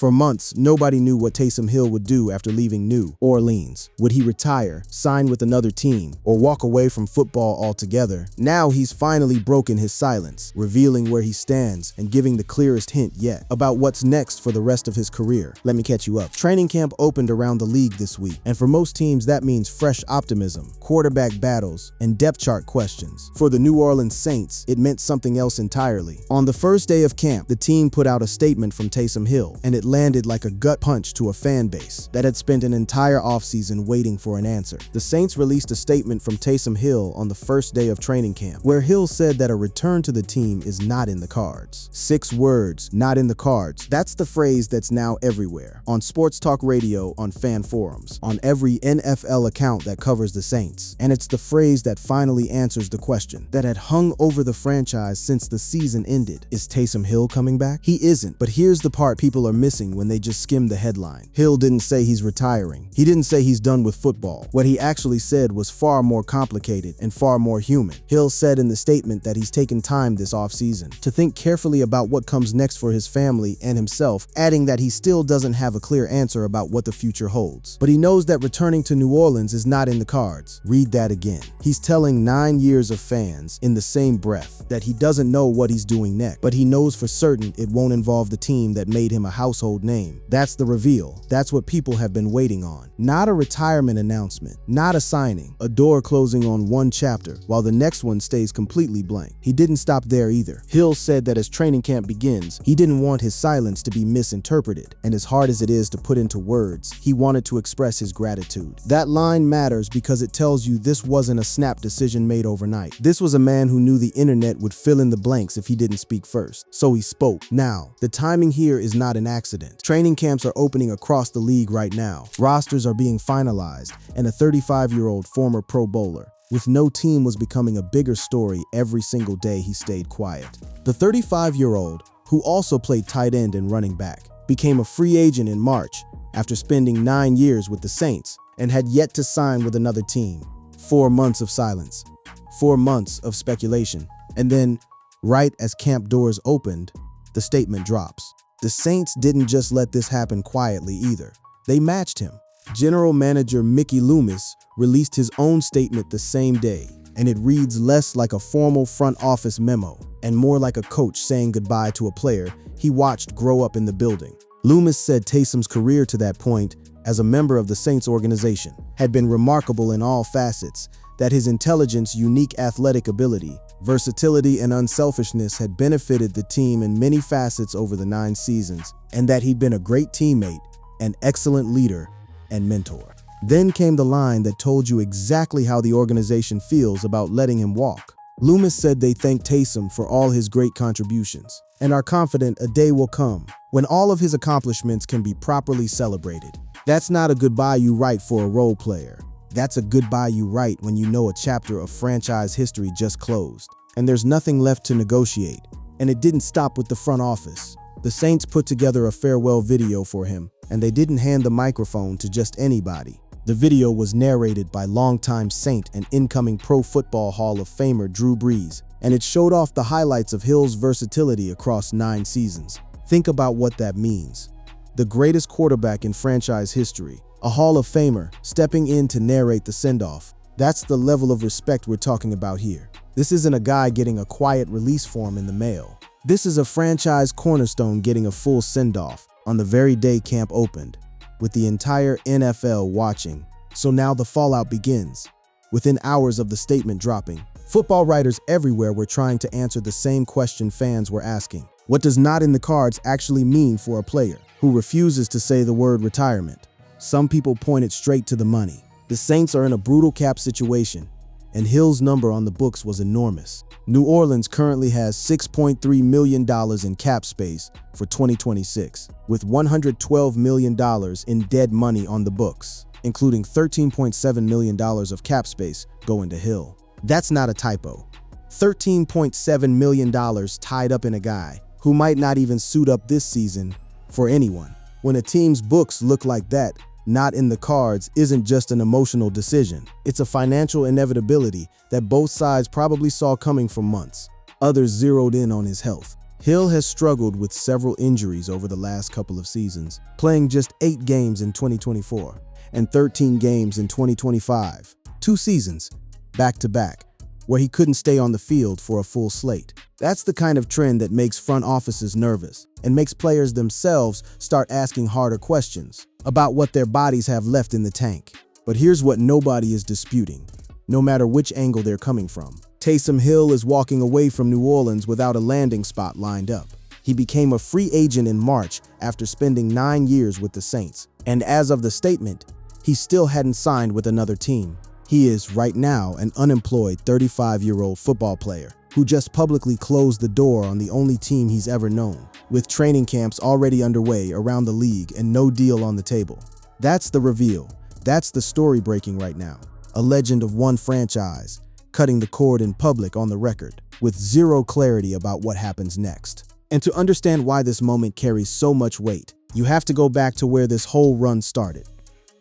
For months, nobody knew what Taysom Hill would do after leaving New Orleans. Would he retire, sign with another team, or walk away from football altogether? Now he's finally broken his silence, revealing where he stands and giving the clearest hint yet about what's next for the rest of his career. Let me catch you up. Training camp opened around the league this week, and for most teams that means fresh optimism, quarterback battles, and depth chart questions. For the New Orleans Saints, it meant something else entirely. On the first day of camp, the team put out a statement from Taysom Hill, and it landed like a gut punch to a fan base that had spent an entire offseason waiting for an answer. The Saints released a statement from Taysom Hill on the first day of training camp, where Hill said that a return to the team is not in the cards. 6 words, not in the cards. That's the phrase that's now everywhere. On sports talk radio, on fan forums, on every NFL account that covers the Saints. And it's the phrase that finally answers the question that had hung over the franchise since the season ended. Is Taysom Hill coming back? He isn't, but here's the part people are missing when they just skim the headline. Hill didn't say he's retiring. He didn't say he's done with football. What he actually said was far more complicated and far more human. Hill said in the statement that he's taken time this offseason to think carefully about what comes next for his family and himself, adding that he still doesn't have a clear answer about what the future holds. But he knows that returning to New Orleans is not in the cards. Read that again. He's telling 9 years of fans in the same breath that he doesn't know what he's doing next, but he knows for certain it won't involve the team that made him a household name. That's the reveal. That's what people have been waiting on. Not a retirement announcement, not a signing, a door closing on one chapter while the next one stays completely blank. He didn't stop there either. Hill said that as training camp begins, he didn't want his silence to be misinterpreted, and as hard as it is to put into words, he wanted to express his gratitude. That line matters because it tells you this wasn't a snap decision made overnight. This was a man who knew the internet would fill in the blanks if he didn't speak first. So he spoke. Now, the timing here is not an accident. Training camps are opening across the league right now. Rosters are being finalized, and a 35-year-old former Pro Bowler with no team was becoming a bigger story every single day he stayed quiet. The 35-year-old, who also played tight end and running back, became a free agent in March after spending 9 years with the Saints and had yet to sign with another team. 4 months of silence, 4 months of speculation, and then, right as camp doors opened, the statement drops. The Saints didn't just let this happen quietly either. They matched him. General Manager Mickey Loomis released his own statement the same day, and it reads less like a formal front office memo and more like a coach saying goodbye to a player he watched grow up in the building. Loomis said Taysom's career to that point as a member of the Saints organization had been remarkable in all facets, that his intelligence, unique athletic ability, versatility, and unselfishness had benefited the team in many facets over the 9 seasons, and that he'd been a great teammate, an excellent leader, and mentor. Then came the line that told you exactly how the organization feels about letting him walk. Loomis said they thank Taysom for all his great contributions and are confident a day will come when all of his accomplishments can be properly celebrated. That's not a goodbye you write for a role player. That's a goodbye you write when you know a chapter of franchise history just closed, and there's nothing left to negotiate. And it didn't stop with the front office. The Saints put together a farewell video for him, and they didn't hand the microphone to just anybody. The video was narrated by longtime Saint and incoming Pro Football Hall of Famer Drew Brees, and it showed off the highlights of Hill's versatility across 9 seasons. Think about what that means. The greatest quarterback in franchise history, a Hall of Famer, stepping in to narrate the send-off. That's the level of respect we're talking about here. This isn't a guy getting a quiet release form in the mail. This is a franchise cornerstone getting a full send-off on the very day camp opened, with the entire NFL watching. So now the fallout begins. Within hours of the statement dropping, football writers everywhere were trying to answer the same question fans were asking. What does not in the cards actually mean for a player who refuses to say the word retirement? Some people pointed straight to the money. The Saints are in a brutal cap situation, and Hill's number on the books was enormous. New Orleans currently has $6.3 million in cap space for 2026, with $112 million in dead money on the books, including $13.7 million of cap space going to Hill. That's not a typo. $13.7 million tied up in a guy who might not even suit up this season for anyone. When a team's books look like that, not in the cards isn't just an emotional decision. It's a financial inevitability that both sides probably saw coming for months. Others zeroed in on his health. Hill has struggled with several injuries over the last couple of seasons, playing just 8 games in 2024 and 13 games in 2025. 2 seasons, back-to-back, where he couldn't stay on the field for a full slate. That's the kind of trend that makes front offices nervous and makes players themselves start asking harder questions about what their bodies have left in the tank. But here's what nobody is disputing, no matter which angle they're coming from. Taysom Hill is walking away from New Orleans without a landing spot lined up. He became a free agent in March after spending 9 years with the Saints. And as of the statement, he still hadn't signed with another team. He is, right now, an unemployed 35-year-old football player who just publicly closed the door on the only team he's ever known, with training camps already underway around the league and no deal on the table. That's the reveal. That's the story breaking right now. A legend of one franchise, cutting the cord in public on the record, with zero clarity about what happens next. And to understand why this moment carries so much weight, you have to go back to where this whole run started.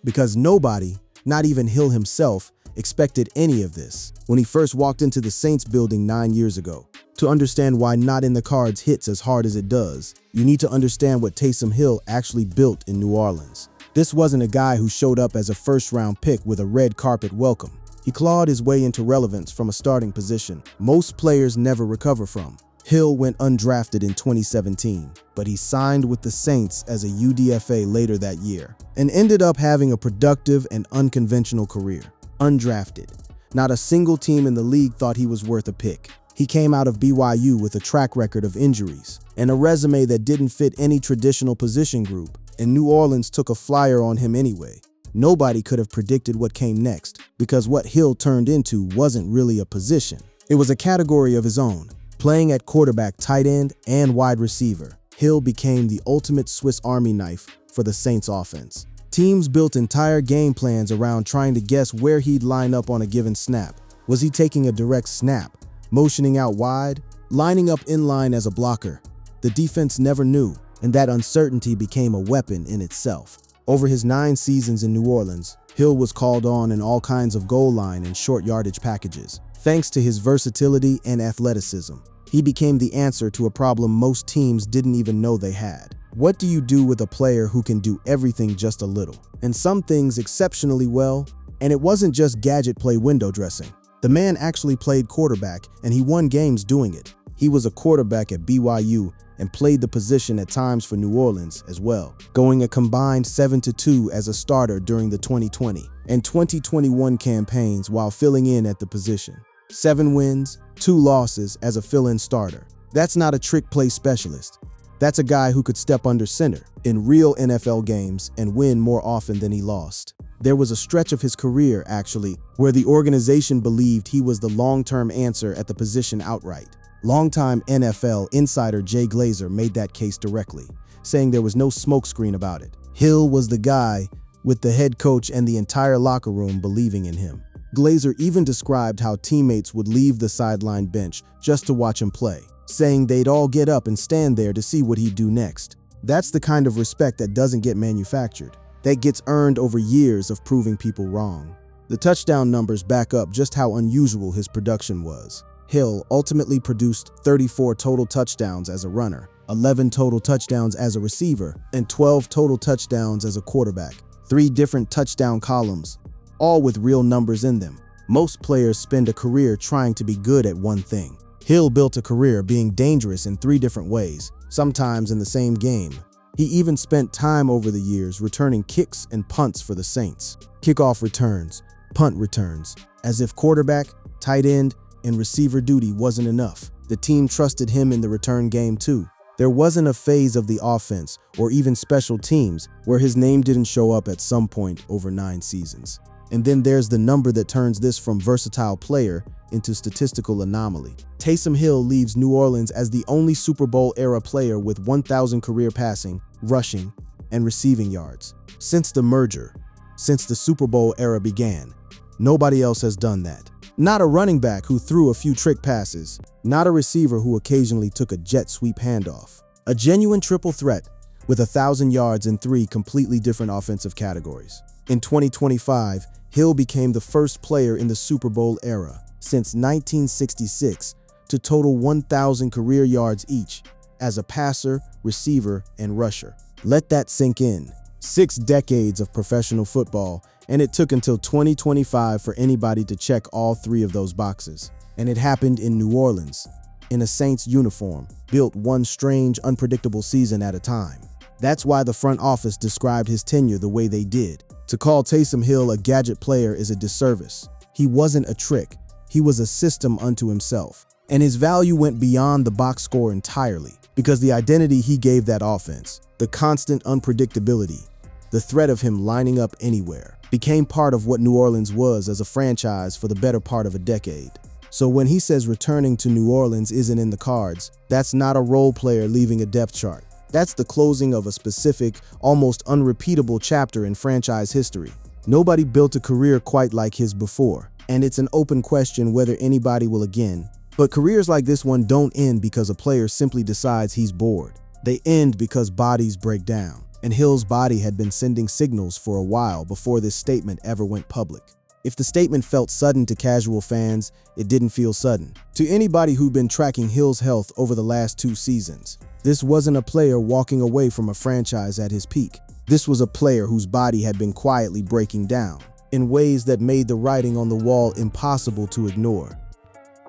Because nobody, not even Hill himself, expected any of this when he first walked into the Saints building 9 years ago. To understand why Not in the Cards hits as hard as it does, you need to understand what Taysom Hill actually built in New Orleans. This wasn't a guy who showed up as a first-round pick with a red carpet welcome. He clawed his way into relevance from a starting position most players never recover from. Hill went undrafted in 2017, but he signed with the Saints as a UDFA later that year and ended up having a productive and unconventional career. Undrafted. Not a single team in the league thought he was worth a pick. He came out of BYU with a track record of injuries and a resume that didn't fit any traditional position group, and New Orleans took a flyer on him anyway. Nobody could have predicted what came next, because what Hill turned into wasn't really a position. It was a category of his own. Playing at quarterback, tight end, and wide receiver, Hill became the ultimate Swiss Army knife for the Saints offense. Teams built entire game plans around trying to guess where he'd line up on a given snap. Was he taking a direct snap, motioning out wide, lining up in line as a blocker? The defense never knew, and that uncertainty became a weapon in itself. Over his 9 seasons in New Orleans, Hill was called on in all kinds of goal line and short yardage packages. Thanks to his versatility and athleticism, he became the answer to a problem most teams didn't even know they had. What do you do with a player who can do everything just a little, and some things exceptionally well? And it wasn't just gadget play window dressing. The man actually played quarterback, and he won games doing it. He was a quarterback at BYU and played the position at times for New Orleans as well, going a combined 7-2 as a starter during the 2020 and 2021 campaigns while filling in at the position. 7 wins, 2 losses as a fill-in starter. That's not a trick play specialist. That's a guy who could step under center in real NFL games and win more often than he lost. There was a stretch of his career, actually, where the organization believed he was the long-term answer at the position outright. Longtime NFL insider Jay Glazer made that case directly, saying there was no smokescreen about it. Hill was the guy, with the head coach and the entire locker room believing in him. Glazer even described how teammates would leave the sideline bench just to watch him play, saying they'd all get up and stand there to see what he'd do next. That's the kind of respect that doesn't get manufactured, that gets earned over years of proving people wrong. The touchdown numbers back up just how unusual his production was. Hill ultimately produced 34 total touchdowns as a runner, 11 total touchdowns as a receiver, and 12 total touchdowns as a quarterback. 3 different touchdown columns, all with real numbers in them. Most players spend a career trying to be good at one thing. Hill built a career being dangerous in 3 different ways, sometimes in the same game. He even spent time over the years returning kicks and punts for the Saints. Kickoff returns, punt returns, as if quarterback, tight end, and receiver duty wasn't enough. The team trusted him in the return game too. There wasn't a phase of the offense or even special teams where his name didn't show up at some point over 9 seasons. And then there's the number that turns this from versatile player into statistical anomaly. Taysom Hill leaves New Orleans as the only Super Bowl-era player with 1,000 career passing, rushing, and receiving yards. Since the merger, since the Super Bowl era began, nobody else has done that. Not a running back who threw a few trick passes, not a receiver who occasionally took a jet sweep handoff. A genuine triple threat with 1,000 yards in 3 completely different offensive categories. In 2025, Hill became the first player in the Super Bowl era since 1966 to total 1,000 career yards each as a passer, receiver, and rusher. Let that sink in. 6 decades of professional football, and it took until 2025 for anybody to check all 3 of those boxes. And it happened in New Orleans, in a Saints uniform, built one strange, unpredictable season at a time. That's why the front office described his tenure the way they did. To call Taysom Hill a gadget player is a disservice. He wasn't a trick. He was a system unto himself. And his value went beyond the box score entirely, because the identity he gave that offense, the constant unpredictability, the threat of him lining up anywhere, became part of what New Orleans was as a franchise for the better part of a decade. So when he says returning to New Orleans isn't in the cards, that's not a role player leaving a depth chart. That's the closing of a specific, almost unrepeatable chapter in franchise history. Nobody built a career quite like his before, and it's an open question whether anybody will again. But careers like this one don't end because a player simply decides he's bored. They end because bodies break down, and Hill's body had been sending signals for a while before this statement ever went public. If the statement felt sudden to casual fans, it didn't feel sudden. To anybody who'd been tracking Hill's health over the last 2 seasons, this wasn't a player walking away from a franchise at his peak. This was a player whose body had been quietly breaking down in ways that made the writing on the wall impossible to ignore.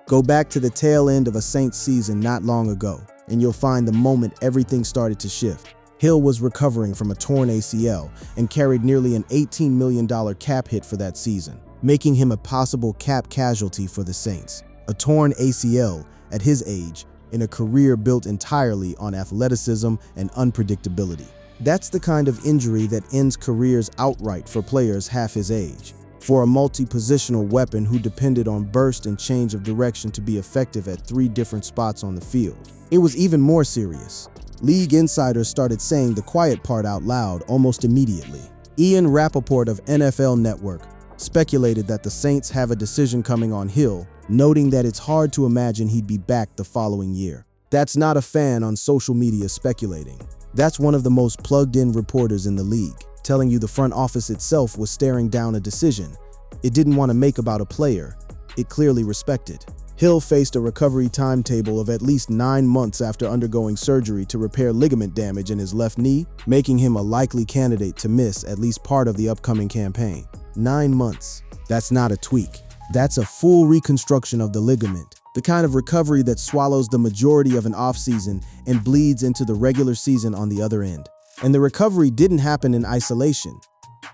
Go back to the tail end of a Saints season not long ago, and you'll find the moment everything started to shift. Hill was recovering from a torn ACL and carried nearly an $18 million cap hit for that season, making him a possible cap casualty for the Saints. A torn ACL at his age in a career built entirely on athleticism and unpredictability. That's the kind of injury that ends careers outright for players half his age. For a multi-positional weapon who depended on burst and change of direction to be effective at 3 different spots on the field. It was even more serious. League insiders started saying the quiet part out loud almost immediately. Ian Rappaport of NFL Network speculated that the Saints have a decision coming on Hill, noting that it's hard to imagine he'd be back the following year. That's not a fan on social media speculating. That's one of the most plugged-in reporters in the league, telling you the front office itself was staring down a decision it didn't want to make about a player it clearly respected. Hill faced a recovery timetable of at least 9 months after undergoing surgery to repair ligament damage in his left knee, making him a likely candidate to miss at least part of the upcoming campaign. 9 months. That's not a tweak. That's a full reconstruction of the ligament, the kind of recovery that swallows the majority of an offseason and bleeds into the regular season on the other end. And the recovery didn't happen in isolation.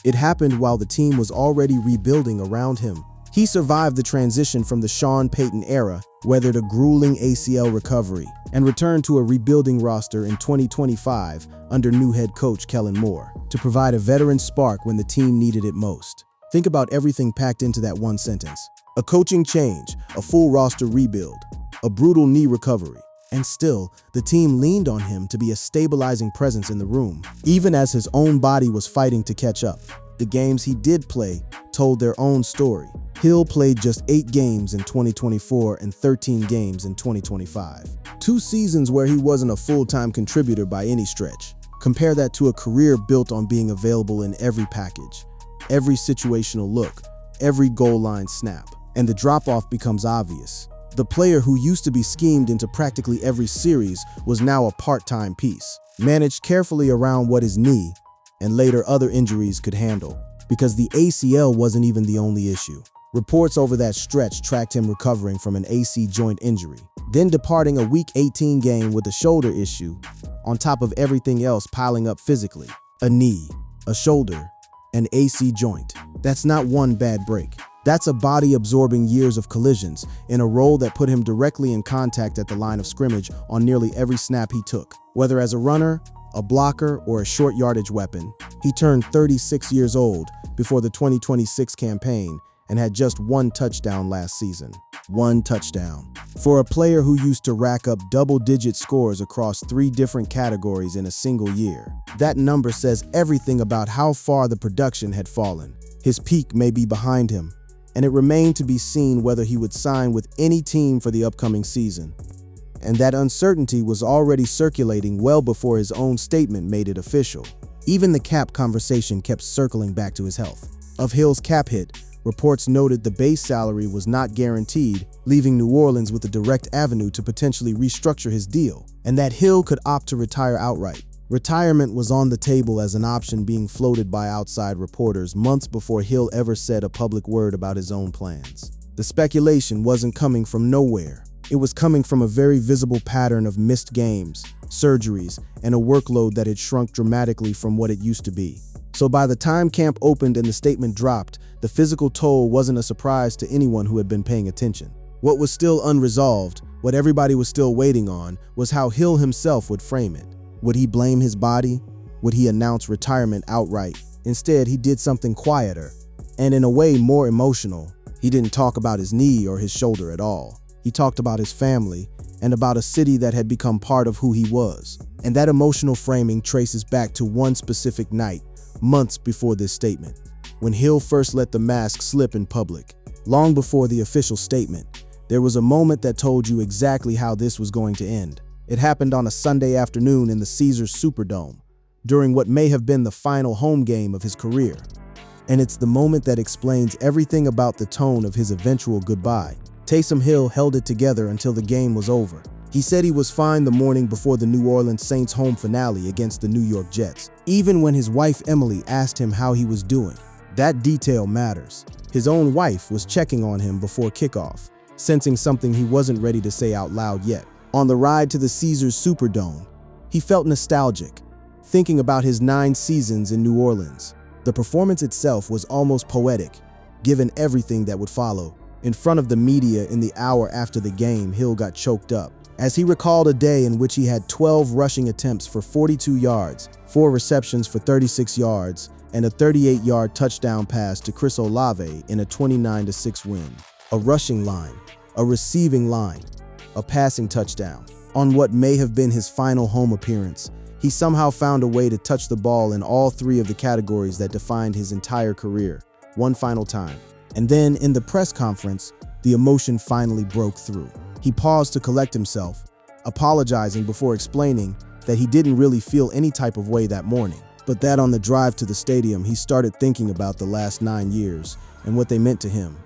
It happened while the team was already rebuilding around him. He survived the transition from the Sean Payton era, weathered a grueling ACL recovery, and returned to a rebuilding roster in 2025 under new head coach Kellen Moore to provide a veteran spark when the team needed it most. Think about everything packed into that one sentence. A coaching change, a full roster rebuild, a brutal knee recovery, and still, the team leaned on him to be a stabilizing presence in the room, even as his own body was fighting to catch up. The games he did play told their own story. Hill played just 8 games in 2024 and 13 games in 2025. 2 seasons where he wasn't a full-time contributor by any stretch. Compare that to a career built on being available in every package, every situational look, every goal line snap, and the drop-off becomes obvious. The player who used to be schemed into practically every series was now a part-time piece, managed carefully around what his knee and later other injuries could handle, because the ACL wasn't even the only issue. Reports over that stretch tracked him recovering from an AC joint injury, then departing a Week 18 game with a shoulder issue, on top of everything else piling up physically. A knee, a shoulder, an AC joint. That's not one bad break. That's a body absorbing years of collisions in a role that put him directly in contact at the line of scrimmage on nearly every snap he took. Whether as a runner, a blocker, or a short yardage weapon, he turned 36 years old before the 2026 campaign and had just 1 touchdown last season. 1 touchdown. For a player who used to rack up double-digit scores across 3 different categories in a single year, that number says everything about how far the production had fallen. His peak may be behind him, and it remained to be seen whether he would sign with any team for the upcoming season. And that uncertainty was already circulating well before his own statement made it official. Even the cap conversation kept circling back to his health. Of Hill's cap hit, Reports noted the base salary was not guaranteed, leaving New Orleans with a direct avenue to potentially restructure his deal, and that Hill could opt to retire outright. Retirement was on the table as an option being floated by outside reporters months before Hill ever said a public word about his own plans. The speculation wasn't coming from nowhere. It was coming from a very visible pattern of missed games, surgeries, and a workload that had shrunk dramatically from what it used to be. So by the time camp opened and the statement dropped, the physical toll wasn't a surprise to anyone who had been paying attention. What was still unresolved, what everybody was still waiting on, was how Hill himself would frame it. Would he blame his body? Would he announce retirement outright? Instead, he did something quieter, and in a way more emotional. He didn't talk about his knee or his shoulder at all. He talked about his family and about a city that had become part of who he was. And that emotional framing traces back to one specific night, months before this statement, when Hill first let the mask slip in public. Long before the official statement, there was a moment that told you exactly how this was going to end. It happened on a Sunday afternoon in the Caesars Superdome, during what may have been the final home game of his career. And it's the moment that explains everything about the tone of his eventual goodbye. Taysom Hill held it together until the game was over. He said he was fine the morning before the New Orleans Saints home finale against the New York Jets, even when his wife Emily asked him how he was doing. That detail matters. His own wife was checking on him before kickoff, sensing something he wasn't ready to say out loud yet. On the ride to the Caesars Superdome, he felt nostalgic, thinking about his 9 seasons in New Orleans. The performance itself was almost poetic, given everything that would follow. In front of the media in the hour after the game, Hill got choked up, as he recalled a day in which he had 12 rushing attempts for 42 yards, 4 receptions for 36 yards, and a 38-yard touchdown pass to Chris Olave in a 29-6 win. A rushing line, a receiving line, a passing touchdown. On what may have been his final home appearance, he somehow found a way to touch the ball in all 3 of the categories that defined his entire career, one final time. And then, in the press conference, the emotion finally broke through. He paused to collect himself, apologizing before explaining that he didn't really feel any type of way that morning, but that on the drive to the stadium, he started thinking about the last 9 years and what they meant to him,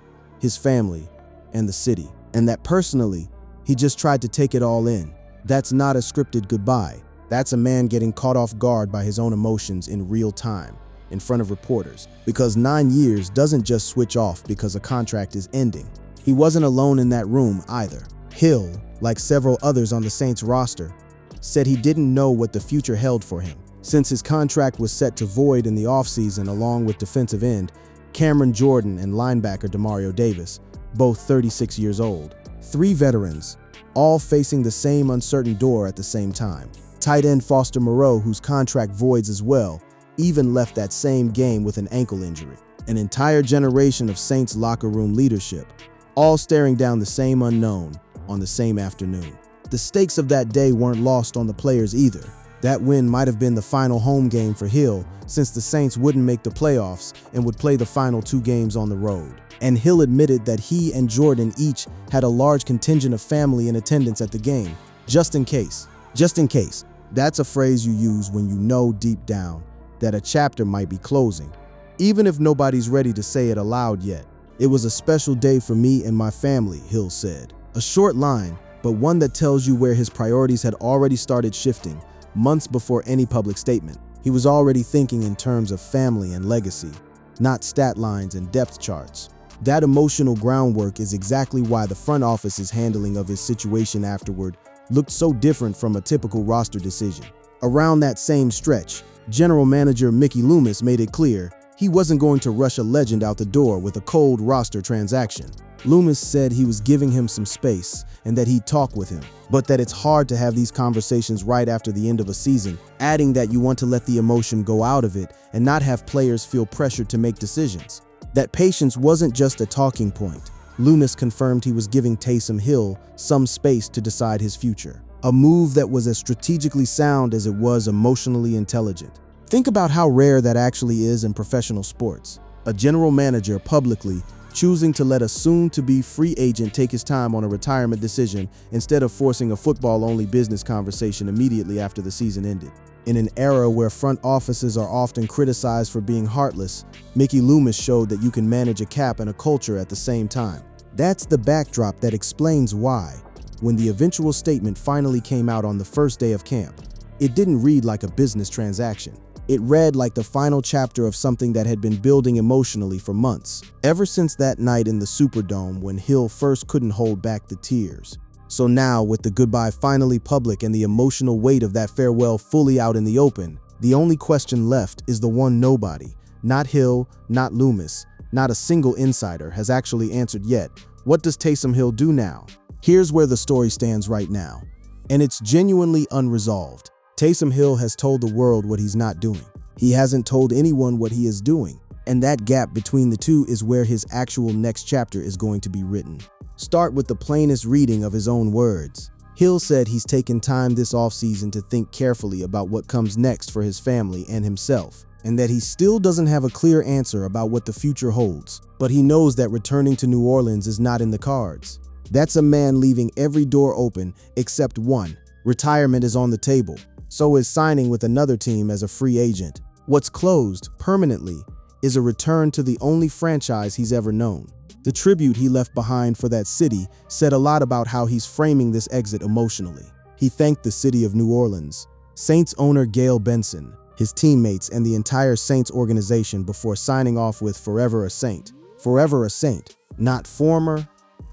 his family, and the city. And that personally, he just tried to take it all in. That's not a scripted goodbye. That's a man getting caught off guard by his own emotions in real time, in front of reporters. Because 9 years doesn't just switch off because a contract is ending. He wasn't alone in that room either. Hill, like several others on the Saints roster, said he didn't know what the future held for him, since his contract was set to void in the offseason along with defensive end Cameron Jordan and linebacker Demario Davis, both 36 years old. 3 veterans, all facing the same uncertain door at the same time. Tight end Foster Moreau, whose contract voids as well, even left that same game with an ankle injury. An entire generation of Saints locker room leadership, all staring down the same unknown on the same afternoon. The stakes of that day weren't lost on the players either. That win might have been the final home game for Hill, since the Saints wouldn't make the playoffs and would play the final 2 games on the road. And Hill admitted that he and Jordan each had a large contingent of family in attendance at the game, just in case. Just in case. That's a phrase you use when you know deep down that a chapter might be closing, even if nobody's ready to say it aloud yet. It was a special day for me and my family, Hill said. A short line, but one that tells you where his priorities had already started shifting months before any public statement. He was already thinking in terms of family and legacy, not stat lines and depth charts. That emotional groundwork is exactly why the front office's handling of his situation afterward looked so different from a typical roster decision. Around that same stretch, General Manager Mickey Loomis made it clear he wasn't going to rush a legend out the door with a cold roster transaction. Loomis said he was giving him some space and that he'd talk with him, but that it's hard to have these conversations right after the end of a season, adding that you want to let the emotion go out of it and not have players feel pressured to make decisions. That patience wasn't just a talking point. Loomis confirmed he was giving Taysom Hill some space to decide his future, a move that was as strategically sound as it was emotionally intelligent. Think about how rare that actually is in professional sports. A general manager publicly choosing to let a soon-to-be free agent take his time on a retirement decision instead of forcing a football-only business conversation immediately after the season ended. In an era where front offices are often criticized for being heartless, Mickey Loomis showed that you can manage a cap and a culture at the same time. That's the backdrop that explains why, when the eventual statement finally came out on the first day of camp, it didn't read like a business transaction. It read like the final chapter of something that had been building emotionally for months, ever since that night in the Superdome when Hill first couldn't hold back the tears. So now, with the goodbye finally public and the emotional weight of that farewell fully out in the open, the only question left is the one nobody, not Hill, not Loomis, not a single insider, has actually answered yet. What does Taysom Hill do now? Here's where the story stands right now, and it's genuinely unresolved. Taysom Hill has told the world what he's not doing. He hasn't told anyone what he is doing, and that gap between the two is where his actual next chapter is going to be written. Start with the plainest reading of his own words. Hill said he's taken time this offseason to think carefully about what comes next for his family and himself, and that he still doesn't have a clear answer about what the future holds. But he knows that returning to New Orleans is not in the cards. That's a man leaving every door open except one. Retirement is on the table. So is signing with another team as a free agent. What's closed, permanently, is a return to the only franchise he's ever known. The tribute he left behind for that city said a lot about how he's framing this exit emotionally. He thanked the city of New Orleans, Saints owner Gayle Benson, his teammates, and the entire Saints organization before signing off with "Forever a Saint." Forever a Saint, not former,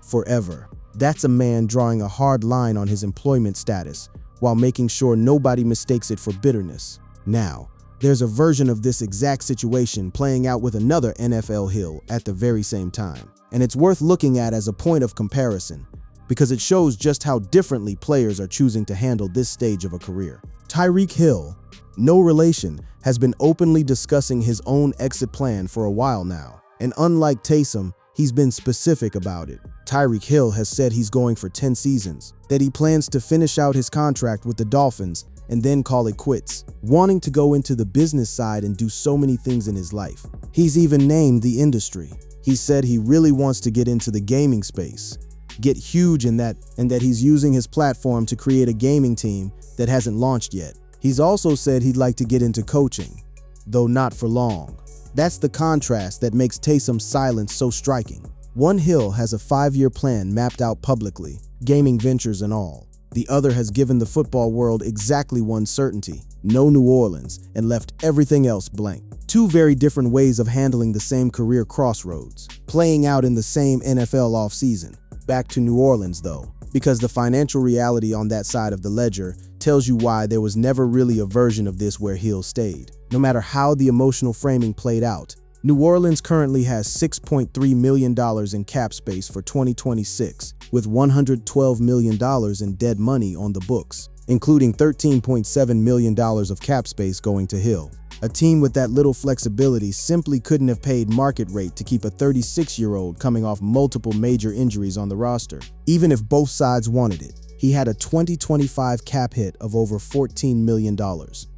forever. That's a man drawing a hard line on his employment status while making sure nobody mistakes it for bitterness. Now, there's a version of this exact situation playing out with another NFL Hill at the very same time. And it's worth looking at as a point of comparison, because it shows just how differently players are choosing to handle this stage of a career. Tyreek Hill, no relation, has been openly discussing his own exit plan for a while now. And unlike Taysom, he's been specific about it. Tyreek Hill has said he's going for 10 seasons, that he plans to finish out his contract with the Dolphins and then call it quits, wanting to go into the business side and do so many things in his life. He's even named the industry. He said he really wants to get into the gaming space, get huge in that, and that he's using his platform to create a gaming team that hasn't launched yet. He's also said he'd like to get into coaching, though not for long. That's the contrast that makes Taysom's silence so striking. One Hill has a 5-year plan mapped out publicly, gaming ventures and all. The other has given the football world exactly one certainty: no New Orleans, and left everything else blank. Two very different ways of handling the same career crossroads, playing out in the same NFL offseason. Back to New Orleans though, because the financial reality on that side of the ledger tells you why there was never really a version of this where Hill stayed. No matter how the emotional framing played out, New Orleans currently has $6.3 million in cap space for 2026, with $112 million in dead money on the books, including $13.7 million of cap space going to Hill. A team with that little flexibility simply couldn't have paid market rate to keep a 36-year-old coming off multiple major injuries on the roster, even if both sides wanted it. He had a 2025 cap hit of over $14 million,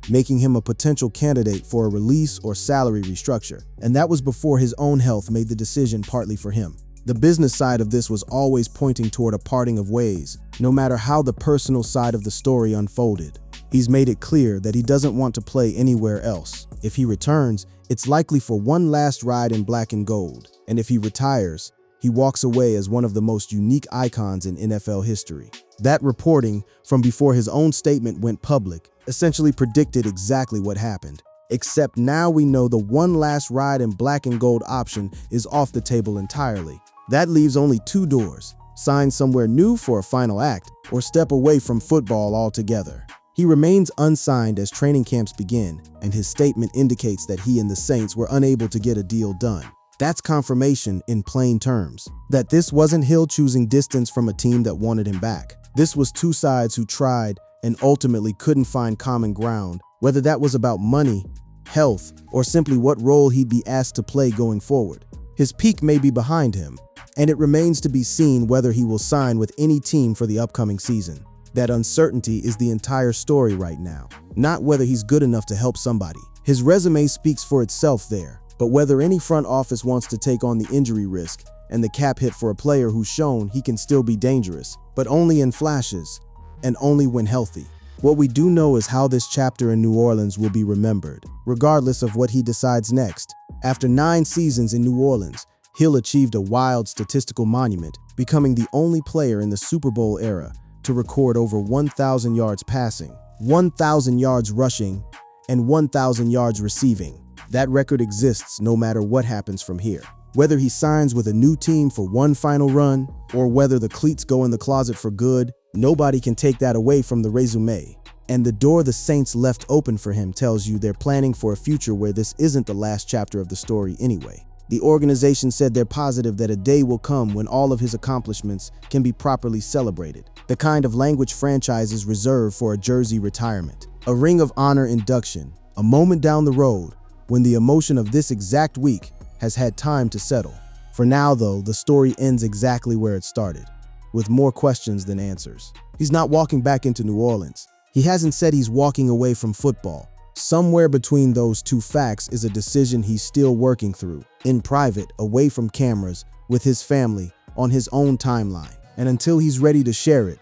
making him a potential candidate for a release or salary restructure. And that was before his own health made the decision partly for him. The business side of this was always pointing toward a parting of ways, no matter how the personal side of the story unfolded. He's made it clear that he doesn't want to play anywhere else. If he returns, it's likely for one last ride in black and gold. And if he retires, he walks away as one of the most unique icons in NFL history. That reporting, from before his own statement went public, essentially predicted exactly what happened. Except now we know the one last ride in black and gold option is off the table entirely. That leaves only two doors: sign somewhere new for a final act, or step away from football altogether. He remains unsigned as training camps begin, and his statement indicates that he and the Saints were unable to get a deal done. That's confirmation in plain terms that this wasn't Hill choosing distance from a team that wanted him back. This was two sides who tried and ultimately couldn't find common ground, whether that was about money, health, or simply what role he'd be asked to play going forward. His peak may be behind him, and it remains to be seen whether he will sign with any team for the upcoming season. That uncertainty is the entire story right now, not whether he's good enough to help somebody. His resume speaks for itself there, but whether any front office wants to take on the injury risk and the cap hit for a player who's shown he can still be dangerous, but only in flashes and only when healthy. What we do know is how this chapter in New Orleans will be remembered, regardless of what he decides next. After 9 seasons in New Orleans, Hill achieved a wild statistical monument, becoming the only player in the Super Bowl era to record over 1,000 yards passing, 1,000 yards rushing, and 1,000 yards receiving. That record exists no matter what happens from here. Whether he signs with a new team for one final run, or whether the cleats go in the closet for good, nobody can take that away from the resume. And the door the Saints left open for him tells you they're planning for a future where this isn't the last chapter of the story anyway. The organization said they're positive that a day will come when all of his accomplishments can be properly celebrated, the kind of language franchises reserve for a jersey retirement. A Ring of Honor induction, a moment down the road when the emotion of this exact week has had time to settle. For now, though, the story ends exactly where it started, with more questions than answers. He's not walking back into New Orleans. He hasn't said he's walking away from football. Somewhere between those two facts is a decision he's still working through, in private, away from cameras, with his family, on his own timeline. And until he's ready to share it,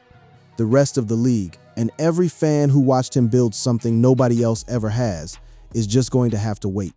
the rest of the league, and every fan who watched him build something nobody else ever has, is just going to have to wait.